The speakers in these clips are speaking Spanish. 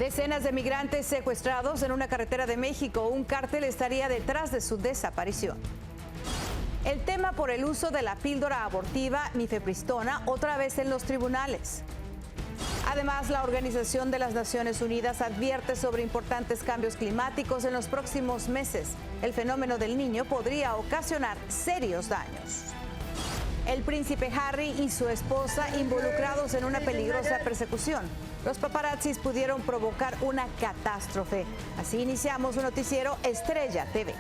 Decenas de migrantes secuestrados en una carretera de México. Un cártel estaría detrás de su desaparición. El tema por el uso de la píldora abortiva mifepristona otra vez en los tribunales. Además, la Organización de las Naciones Unidas advierte sobre importantes cambios climáticos en los próximos meses. El fenómeno del Niño podría ocasionar serios daños. El príncipe Harry y su esposa involucrados en una peligrosa persecución. Los paparazzis pudieron provocar una catástrofe. Así iniciamos un noticiero Estrella TV.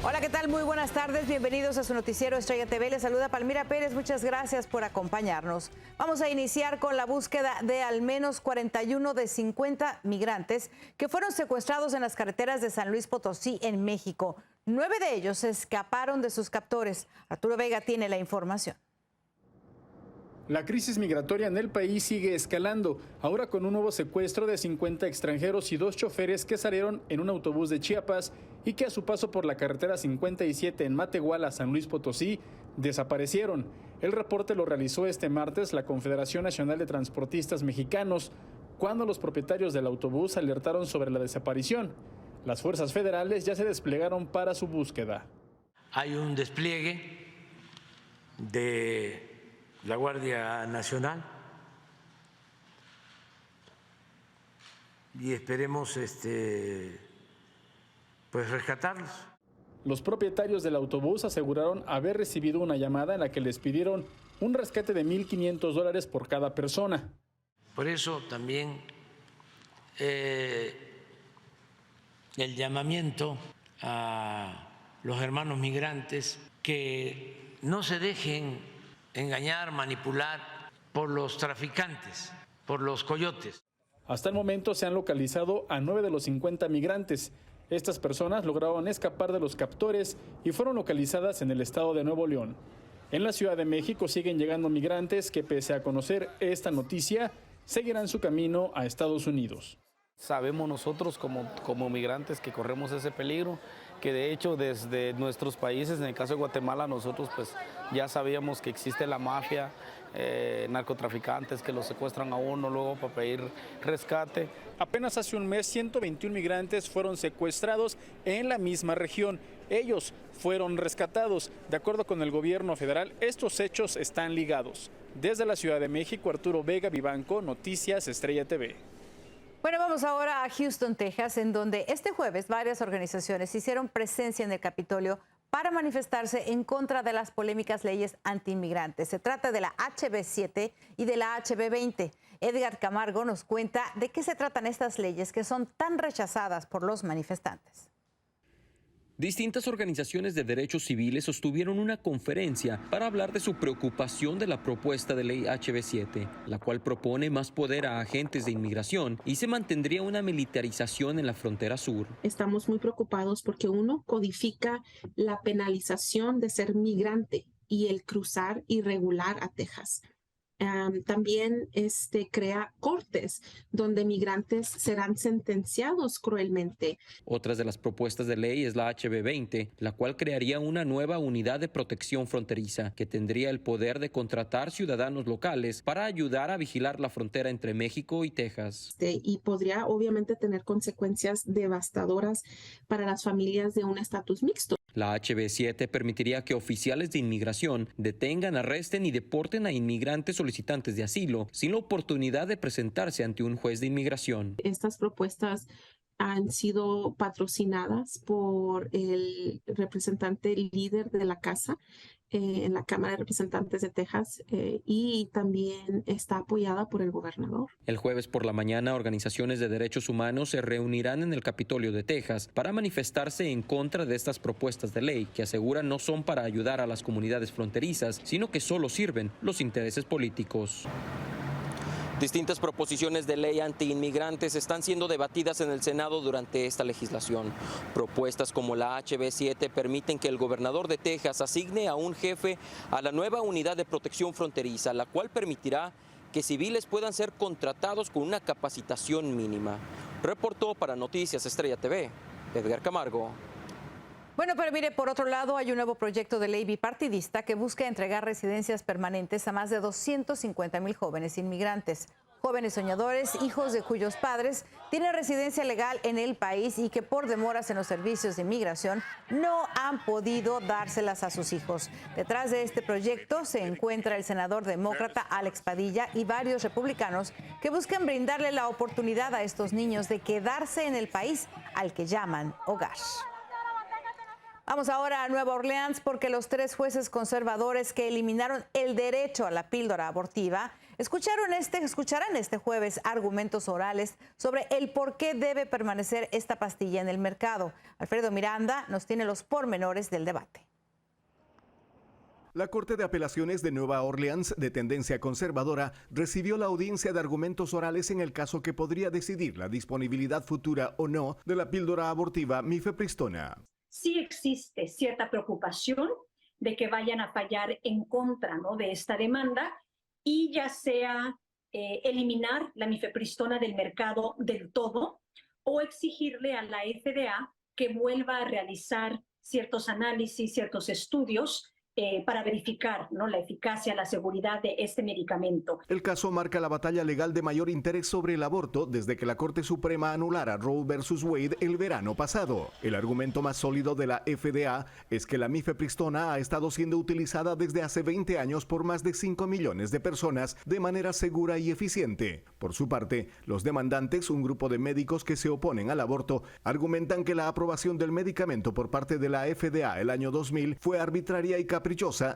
Hola, ¿qué tal? Muy buenas tardes. Bienvenidos a su noticiero Estrella TV. Les saluda Palmira Pérez. Muchas gracias por acompañarnos. Vamos a iniciar con la búsqueda de al menos 41 de 50 migrantes que fueron secuestrados en las carreteras de San Luis Potosí, en México. 9 de ellos escaparon de sus captores. Arturo Vega tiene la información. La crisis migratoria en el país sigue escalando, ahora con un nuevo secuestro de 50 extranjeros y 2 choferes que salieron en un autobús de Chiapas y que a su paso por la carretera 57 en Matehuala, San Luis Potosí, desaparecieron. El reporte lo realizó este martes la Confederación Nacional de Transportistas Mexicanos, cuando los propietarios del autobús alertaron sobre la desaparición. Las fuerzas federales ya se desplegaron para su búsqueda. Hay un despliegue de la Guardia Nacional y esperemos pues rescatarlos. Los propietarios del autobús aseguraron haber recibido una llamada en la que les pidieron un rescate de $1,500 por cada persona. Por eso también el llamamiento a los hermanos migrantes que no se dejen engañar, manipular por los traficantes, por los coyotes. Hasta el momento se han localizado a 9 de los 50 migrantes. Estas personas lograron escapar de los captores y fueron localizadas en el estado de Nuevo León. En la Ciudad de México siguen llegando migrantes que, pese a conocer esta noticia, seguirán su camino a Estados Unidos. Sabemos nosotros como migrantes que corremos ese peligro, que de hecho desde nuestros países, en el caso de Guatemala, nosotros pues ya sabíamos que existe la mafia, narcotraficantes que los secuestran a uno luego para pedir rescate. Apenas hace un mes, 121 migrantes fueron secuestrados en la misma región. Ellos fueron rescatados. De acuerdo con el gobierno federal, estos hechos están ligados. Desde la Ciudad de México, Arturo Vega Vivanco, Noticias Estrella TV. Bueno, vamos ahora a Houston, Texas, en donde este jueves varias organizaciones hicieron presencia en el Capitolio para manifestarse en contra de las polémicas leyes antiinmigrantes. Se trata de la HB 7 y de la HB 20. Edgar Camargo nos cuenta de qué se tratan estas leyes que son tan rechazadas por los manifestantes. Distintas organizaciones de derechos civiles sostuvieron una conferencia para hablar de su preocupación de la propuesta de ley HB 7, la cual propone más poder a agentes de inmigración y se mantendría una militarización en la frontera sur. Estamos muy preocupados porque uno codifica la penalización de ser migrante y el cruzar irregular a Texas. También crea cortes donde migrantes serán sentenciados cruelmente. Otras de las propuestas de ley es la HB 20, la cual crearía una nueva unidad de protección fronteriza que tendría el poder de contratar ciudadanos locales para ayudar a vigilar la frontera entre México y Texas. Y podría obviamente tener consecuencias devastadoras para las familias de un estatus mixto. La HB 7 permitiría que oficiales de inmigración detengan, arresten y deporten a inmigrantes solicitantes de asilo sin la oportunidad de presentarse ante un juez de inmigración. Estas propuestas han sido patrocinadas por el representante líder de la casa en la Cámara de Representantes de Texas y también está apoyada por el gobernador. El jueves por la mañana, organizaciones de derechos humanos se reunirán en el Capitolio de Texas para manifestarse en contra de estas propuestas de ley que aseguran no son para ayudar a las comunidades fronterizas, sino que solo sirven los intereses políticos. Distintas proposiciones de ley antiinmigrantes están siendo debatidas en el Senado durante esta legislación. Propuestas como la HB 7 permiten que el gobernador de Texas asigne a un jefe a la nueva unidad de protección fronteriza, la cual permitirá que civiles puedan ser contratados con una capacitación mínima. Reportó para Noticias Estrella TV, Edgar Camargo. Bueno, pero mire, por otro lado, hay un nuevo proyecto de ley bipartidista que busca entregar residencias permanentes a más de 250,000 jóvenes inmigrantes. Jóvenes soñadores, hijos de cuyos padres tienen residencia legal en el país y que por demoras en los servicios de inmigración no han podido dárselas a sus hijos. Detrás de este proyecto se encuentra el senador demócrata Alex Padilla y varios republicanos que buscan brindarle la oportunidad a estos niños de quedarse en el país al que llaman hogar. Vamos ahora a Nueva Orleans porque los 3 jueces conservadores que eliminaron el derecho a la píldora abortiva escucharán este jueves argumentos orales sobre el por qué debe permanecer esta pastilla en el mercado. Alfredo Miranda nos tiene los pormenores del debate. La Corte de Apelaciones de Nueva Orleans, de tendencia conservadora, recibió la audiencia de argumentos orales en el caso que podría decidir la disponibilidad futura o no de la píldora abortiva mifepristona. Sí existe cierta preocupación de que vayan a fallar en contra, ¿no?, de esta demanda y ya sea eliminar la mifepristona del mercado del todo o exigirle a la FDA que vuelva a realizar ciertos análisis, ciertos estudios para verificar, ¿no?, la eficacia, la seguridad de este medicamento. El caso marca la batalla legal de mayor interés sobre el aborto desde que la Corte Suprema anulara Roe versus Wade el verano pasado. El argumento más sólido de la FDA es que la mifepristona ha estado siendo utilizada desde hace 20 años por más de 5 millones de personas de manera segura y eficiente. Por su parte, los demandantes, un grupo de médicos que se oponen al aborto, argumentan que la aprobación del medicamento por parte de la FDA el año 2000 fue arbitraria y caprichosa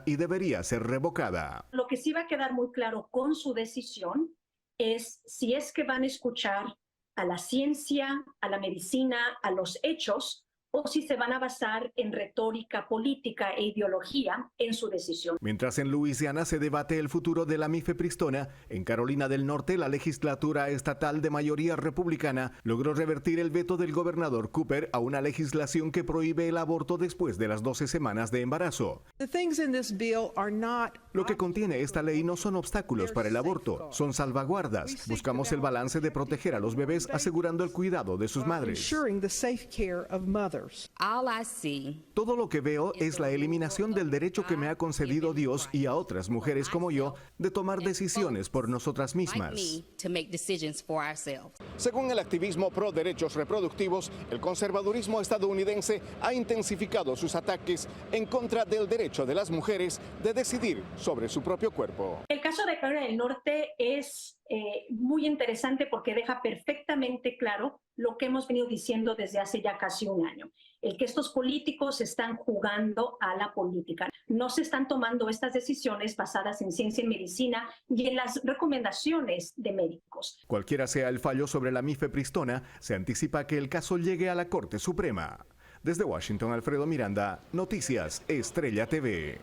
y debería ser revocada. Lo que sí va a quedar muy claro con su decisión es si es que van a escuchar a la ciencia, a la medicina, a los hechos, o si se van a basar en retórica política e ideología en su decisión. Mientras en Luisiana se debate el futuro de la mifepristona, en Carolina del Norte la legislatura estatal de mayoría republicana logró revertir el veto del gobernador Cooper a una legislación que prohíbe el aborto después de las 12 semanas de embarazo. Lo que contiene esta ley no son obstáculos para el aborto, son salvaguardas. Buscamos el balance de proteger a los bebés asegurando el cuidado de sus madres. Todo lo que veo es la eliminación del derecho que me ha concedido Dios y a otras mujeres como yo de tomar decisiones por nosotras mismas. Según el activismo pro derechos reproductivos, el conservadurismo estadounidense ha intensificado sus ataques en contra del derecho de las mujeres de decidir sobre su propio cuerpo. El caso de Carolina del Norte es muy interesante porque deja perfectamente claro lo que hemos venido diciendo desde hace ya casi un año. El que estos políticos están jugando a la política. No se están tomando estas decisiones basadas en ciencia y medicina y en las recomendaciones de médicos. Cualquiera sea el fallo sobre la mifepristona, se anticipa que el caso llegue a la Corte Suprema. Desde Washington, Alfredo Miranda, Noticias Estrella TV.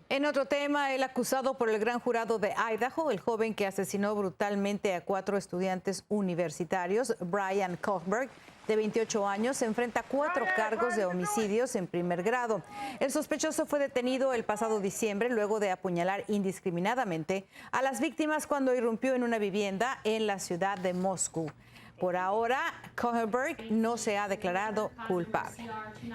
En otro tema, el acusado por el gran jurado de Idaho, el joven que asesinó brutalmente a 4 estudiantes universitarios, Brian Kochberg, de 28 años, se enfrenta a 4 cargos de homicidios en primer grado. El sospechoso fue detenido el pasado diciembre luego de apuñalar indiscriminadamente a las víctimas cuando irrumpió en una vivienda en la ciudad de Moscú. Por ahora, Kochberg no se ha declarado culpable.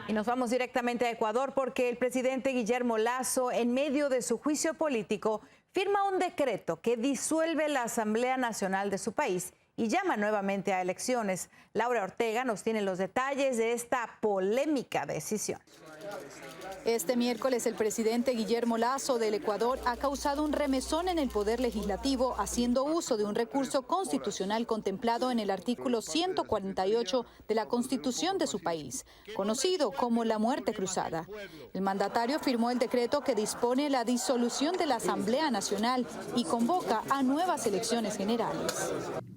Y nos vamos directamente a Ecuador porque el presidente Guillermo Lasso, en medio de su juicio político, firma un decreto que disuelve la Asamblea Nacional de su país y llama nuevamente a elecciones. Laura Ortega nos tiene los detalles de esta polémica decisión. Este miércoles el presidente Guillermo Lasso del Ecuador ha causado un remesón en el poder legislativo haciendo uso de un recurso constitucional contemplado en el artículo 148 de la Constitución de su país, conocido como la muerte cruzada. El mandatario firmó el decreto que dispone la disolución de la Asamblea Nacional y convoca a nuevas elecciones generales.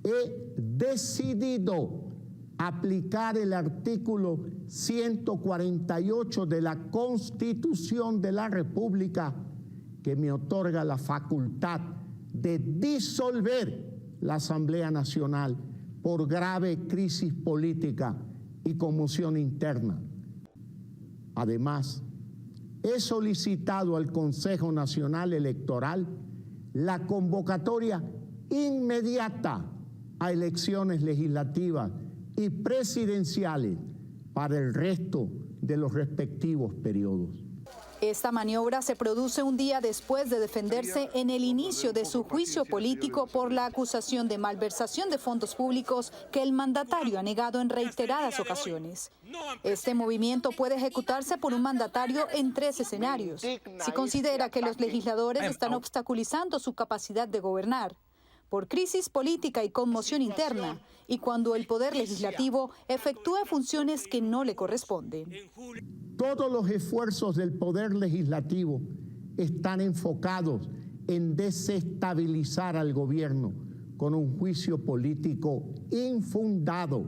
He decidido aplicar el artículo 148 de la Constitución de la República que me otorga la facultad de disolver la Asamblea Nacional por grave crisis política y conmoción interna. Además, he solicitado al Consejo Nacional Electoral la convocatoria inmediata a elecciones legislativas y presidenciales para el resto de los respectivos periodos. Esta maniobra se produce un día después de defenderse en el inicio de su juicio político por la acusación de malversación de fondos públicos que el mandatario ha negado en reiteradas ocasiones. Este movimiento puede ejecutarse por un mandatario en 3 escenarios, si considera que los legisladores están obstaculizando su capacidad de gobernar, por crisis política y conmoción interna, y cuando el Poder Legislativo efectúa funciones que no le corresponden. Todos los esfuerzos del Poder Legislativo están enfocados en desestabilizar al gobierno con un juicio político infundado.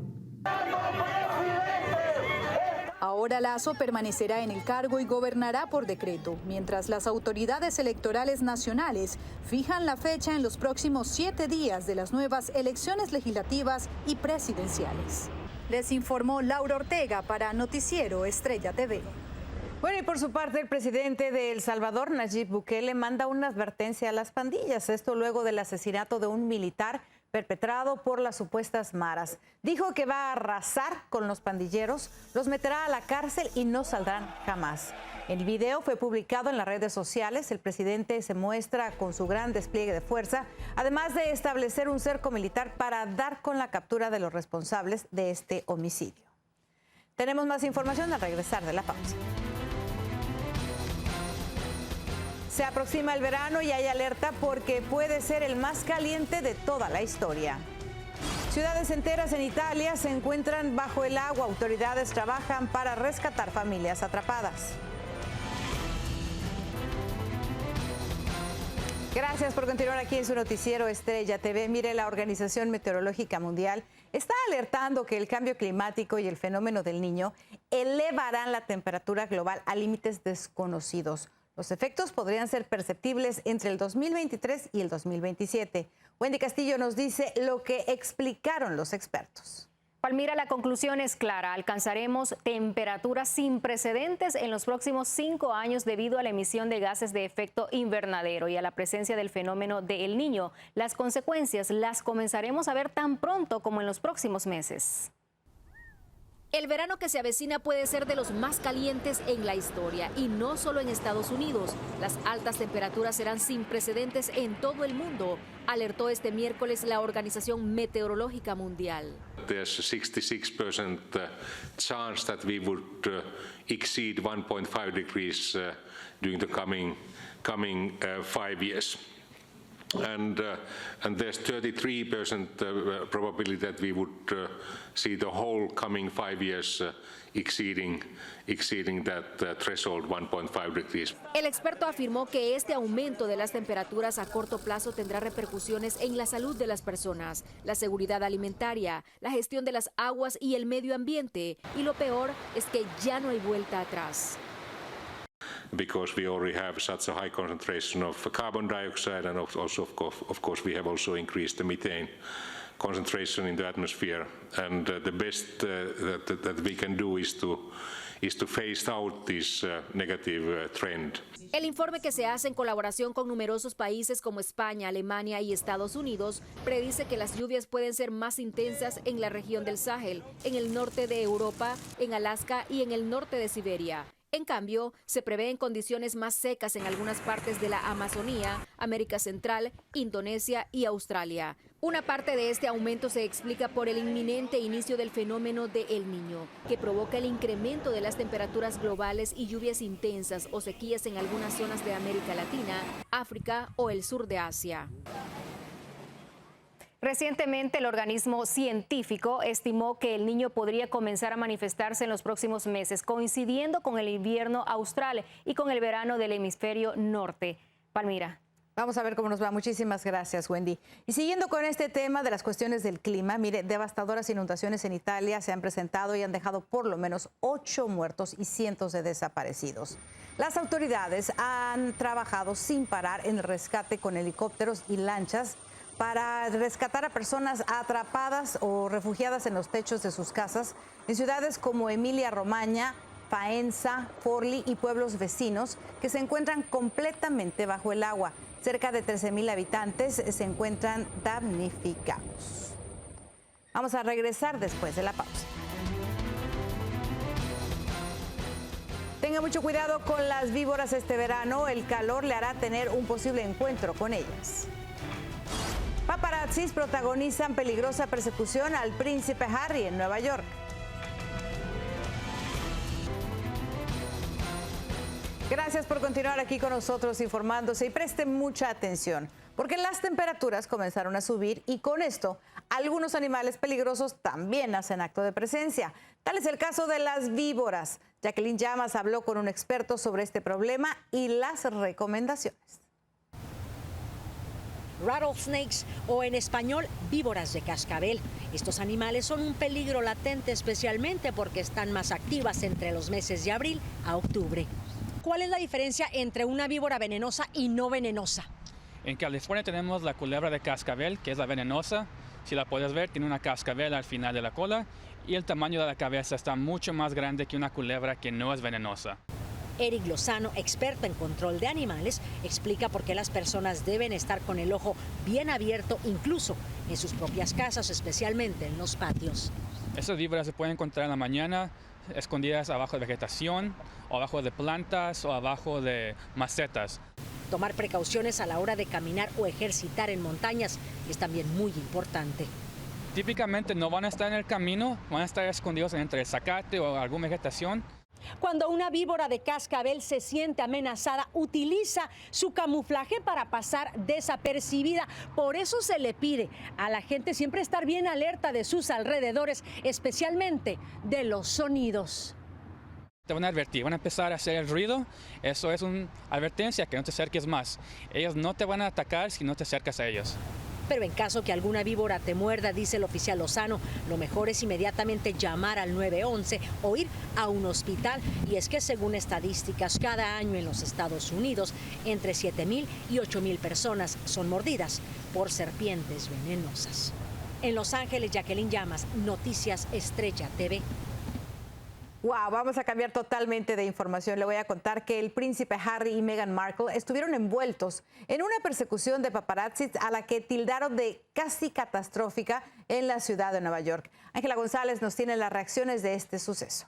Ahora Lasso permanecerá en el cargo y gobernará por decreto, mientras las autoridades electorales nacionales fijan la fecha en los próximos 7 días de las nuevas elecciones legislativas y presidenciales. Les informó Laura Ortega para Noticiero Estrella TV. Bueno, y por su parte, el presidente de El Salvador, Nayib Bukele, manda una advertencia a las pandillas. Esto luego del asesinato de un militar perpetrado por las supuestas maras. Dijo que va a arrasar con los pandilleros, los meterá a la cárcel y no saldrán jamás. El video fue publicado en las redes sociales. El presidente se muestra con su gran despliegue de fuerza, además de establecer un cerco militar para dar con la captura de los responsables de este homicidio. Tenemos más información al regresar de la pausa. Se aproxima el verano y hay alerta porque puede ser el más caliente de toda la historia. Ciudades enteras en Italia se encuentran bajo el agua. Autoridades trabajan para rescatar familias atrapadas. Gracias por continuar aquí en su noticiero Estrella TV. Mire, la Organización Meteorológica Mundial está alertando que el cambio climático y el fenómeno del Niño elevarán la temperatura global a límites desconocidos. Los efectos podrían ser perceptibles entre el 2023 y el 2027. Wendy Castillo nos dice lo que explicaron los expertos. Palmira, la conclusión es clara. Alcanzaremos temperaturas sin precedentes en los próximos 5 años debido a la emisión de gases de efecto invernadero y a la presencia del fenómeno de El Niño. Las consecuencias las comenzaremos a ver tan pronto como en los próximos meses. El verano que se avecina puede ser de los más calientes en la historia y no solo en Estados Unidos. Las altas temperaturas serán sin precedentes en todo el mundo, alertó este miércoles la Organización Meteorológica Mundial. There's a 66% chance that we would exceed 1.5 degrees during the coming 5 years. And there's 33% probability that we would see the whole coming 5 years exceeding that threshold 1.5 degrees. El experto afirmó que este aumento de las temperaturas a corto plazo tendrá repercusiones en la salud de las personas, la seguridad alimentaria, la gestión de las aguas y el medio ambiente. Y lo peor es que ya no hay vuelta atrás. Because we already have such a high concentration of carbon dioxide, and also, of course, we have also increased the methane concentration in the atmosphere. And the best that we can do is to phase out this negative trend. El informe, que se hace en colaboración con numerosos países como España, Alemania y Estados Unidos, predice que las lluvias pueden ser más intensas en la región del Sahel, en el norte de Europa, en Alaska y en el norte de Siberia. En cambio, se prevén condiciones más secas en algunas partes de la Amazonía, América Central, Indonesia y Australia. Una parte de este aumento se explica por el inminente inicio del fenómeno de El Niño, que provoca el incremento de las temperaturas globales y lluvias intensas o sequías en algunas zonas de América Latina, África o el sur de Asia. Recientemente, el organismo científico estimó que El Niño podría comenzar a manifestarse en los próximos meses, coincidiendo con el invierno austral y con el verano del hemisferio norte. Palmira. Vamos a ver cómo nos va. Muchísimas gracias, Wendy. Y siguiendo con este tema de las cuestiones del clima, mire, devastadoras inundaciones en Italia se han presentado y han dejado por lo menos 8 muertos y cientos de desaparecidos. Las autoridades han trabajado sin parar en el rescate con helicópteros y lanchas para rescatar a personas atrapadas o refugiadas en los techos de sus casas en ciudades como Emilia-Romagna, Faenza, Forlì y pueblos vecinos que se encuentran completamente bajo el agua. Cerca de 13,000 habitantes se encuentran damnificados. Vamos a regresar después de la pausa. Tenga mucho cuidado con las víboras este verano. El calor le hará tener un posible encuentro con ellas. Paparazzis protagonizan peligrosa persecución al príncipe Harry en Nueva York. Gracias por continuar aquí con nosotros informándose y presten mucha atención, porque las temperaturas comenzaron a subir y con esto algunos animales peligrosos también hacen acto de presencia. Tal es el caso de las víboras. Jacqueline Llamas habló con un experto sobre este problema y las recomendaciones. Rattlesnakes o en español víboras de cascabel. Estos animales son un peligro latente, especialmente porque están más activas entre los meses de abril a octubre. ¿Cuál es la diferencia entre una víbora venenosa y no venenosa? En California tenemos la culebra de cascabel, que es la venenosa. Si la puedes ver, tiene una cascabel al final de la cola y el tamaño de la cabeza está mucho más grande que una culebra que no es venenosa. Eric Lozano, experto en control de animales, explica por qué las personas deben estar con el ojo bien abierto, incluso en sus propias casas, especialmente en los patios. Estas víboras se pueden encontrar en la mañana, escondidas abajo de vegetación, o abajo de plantas, o abajo de macetas. Tomar precauciones a la hora de caminar o ejercitar en montañas es también muy importante. Típicamente no van a estar en el camino, van a estar escondidos entre el zacate o alguna vegetación. Cuando una víbora de cascabel se siente amenazada, utiliza su camuflaje para pasar desapercibida. Por eso se le pide a la gente siempre estar bien alerta de sus alrededores, especialmente de los sonidos. Te van a advertir, van a empezar a hacer el ruido. Eso es una advertencia que no te acerques más. Ellos no te van a atacar si no te acercas a ellos. Pero en caso que alguna víbora te muerda, dice el oficial Lozano, lo mejor es inmediatamente llamar al 911 o ir a un hospital. Y es que según estadísticas, cada año en los Estados Unidos, entre 7,000 y 8,000 personas son mordidas por serpientes venenosas. En Los Ángeles, Jacqueline Llamas, Noticias Estrella TV. Wow, vamos a cambiar totalmente de información. Le voy a contar que el príncipe Harry y Meghan Markle estuvieron envueltos en una persecución de paparazzis a la que tildaron de casi catastrófica en la ciudad de Nueva York. Ángela González nos tiene las reacciones de este suceso.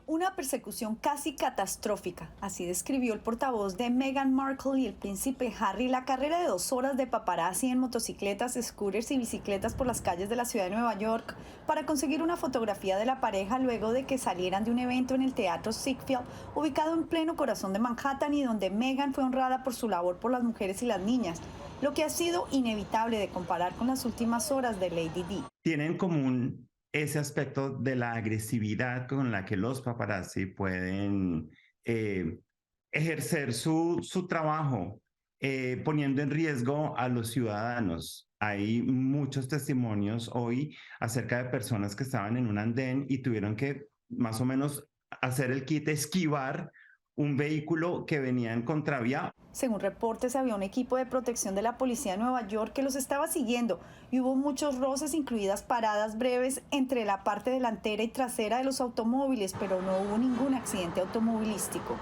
Una persecución casi catastrófica, así describió el portavoz de Meghan Markle y el príncipe Harry la carrera de 2 horas de paparazzi en motocicletas, scooters y bicicletas por las calles de la ciudad de Nueva York para conseguir una fotografía de la pareja luego de que salieran de un evento en el Teatro Ziegfeld, ubicado en pleno corazón de Manhattan y donde Meghan fue honrada por su labor por las mujeres y las niñas, lo que ha sido inevitable de comparar con las últimas horas de Lady Di. Tienen en común ese aspecto de la agresividad con la que los paparazzi pueden ejercer su trabajo, poniendo en riesgo a los ciudadanos. Hay muchos testimonios hoy acerca de personas que estaban en un andén y tuvieron que más o menos hacer el quite, esquivar un vehículo que venía en contravía. Según reportes, había un equipo de protección de la policía de Nueva York que los estaba siguiendo y hubo muchos roces, incluidas paradas breves entre la parte delantera y trasera de los automóviles, pero no hubo ningún accidente automovilístico.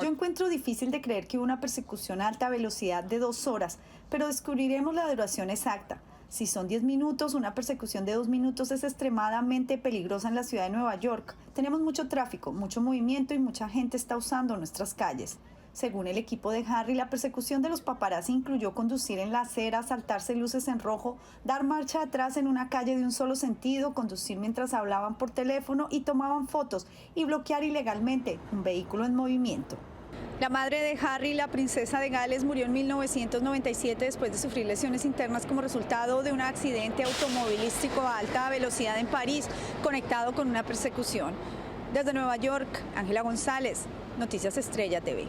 Yo encuentro difícil de creer que hubo una persecución a alta velocidad de 2 horas, pero descubriremos la duración exacta. Si son 10 minutos, una persecución de 2 minutos es extremadamente peligrosa en la ciudad de Nueva York. Tenemos mucho tráfico, mucho movimiento y mucha gente está usando nuestras calles. Según el equipo de Harry, la persecución de los paparazzi incluyó conducir en la acera, saltarse luces en rojo, dar marcha atrás en una calle de un solo sentido, conducir mientras hablaban por teléfono y tomaban fotos y bloquear ilegalmente un vehículo en movimiento. La madre de Harry, la princesa de Gales, murió en 1997 después de sufrir lesiones internas como resultado de un accidente automovilístico a alta velocidad en París, conectado con una persecución. Desde Nueva York, Ángela González, Noticias Estrella TV.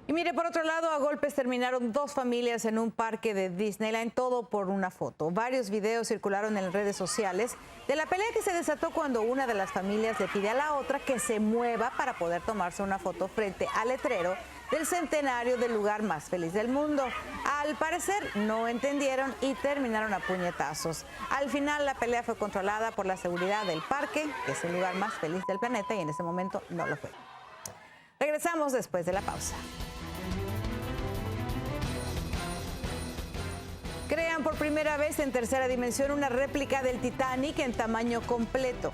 Y mire, por otro lado, a golpes terminaron 2 familias en un parque de Disneyland, todo por una foto. Varios videos circularon en redes sociales de la pelea que se desató cuando una de las familias le pide a la otra que se mueva para poder tomarse una foto frente al letrero del centenario del lugar más feliz del mundo. Al parecer no entendieron y terminaron a puñetazos. Al final la pelea fue controlada por la seguridad del parque, que es el lugar más feliz del planeta, y en ese momento no lo fue. Regresamos después de la pausa. Crean por primera vez en tercera dimensión una réplica del Titanic en tamaño completo.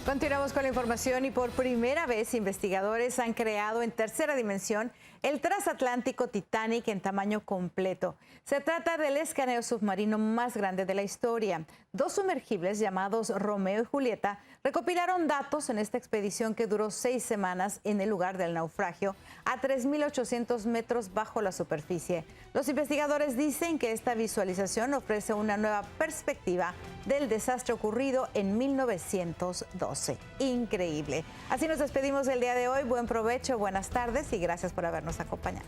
Continuamos con la información y por primera vez investigadores han creado en tercera dimensión el transatlántico Titanic en tamaño completo. Se trata del escaneo submarino más grande de la historia. 2 sumergibles llamados Romeo y Julieta recopilaron datos en esta expedición que duró 6 semanas en el lugar del naufragio a 3.800 metros bajo la superficie. Los investigadores dicen que esta visualización ofrece una nueva perspectiva del desastre ocurrido en 1912. Increíble. Así nos despedimos el día de hoy. Buen provecho, buenas tardes y gracias por habernos acompañado.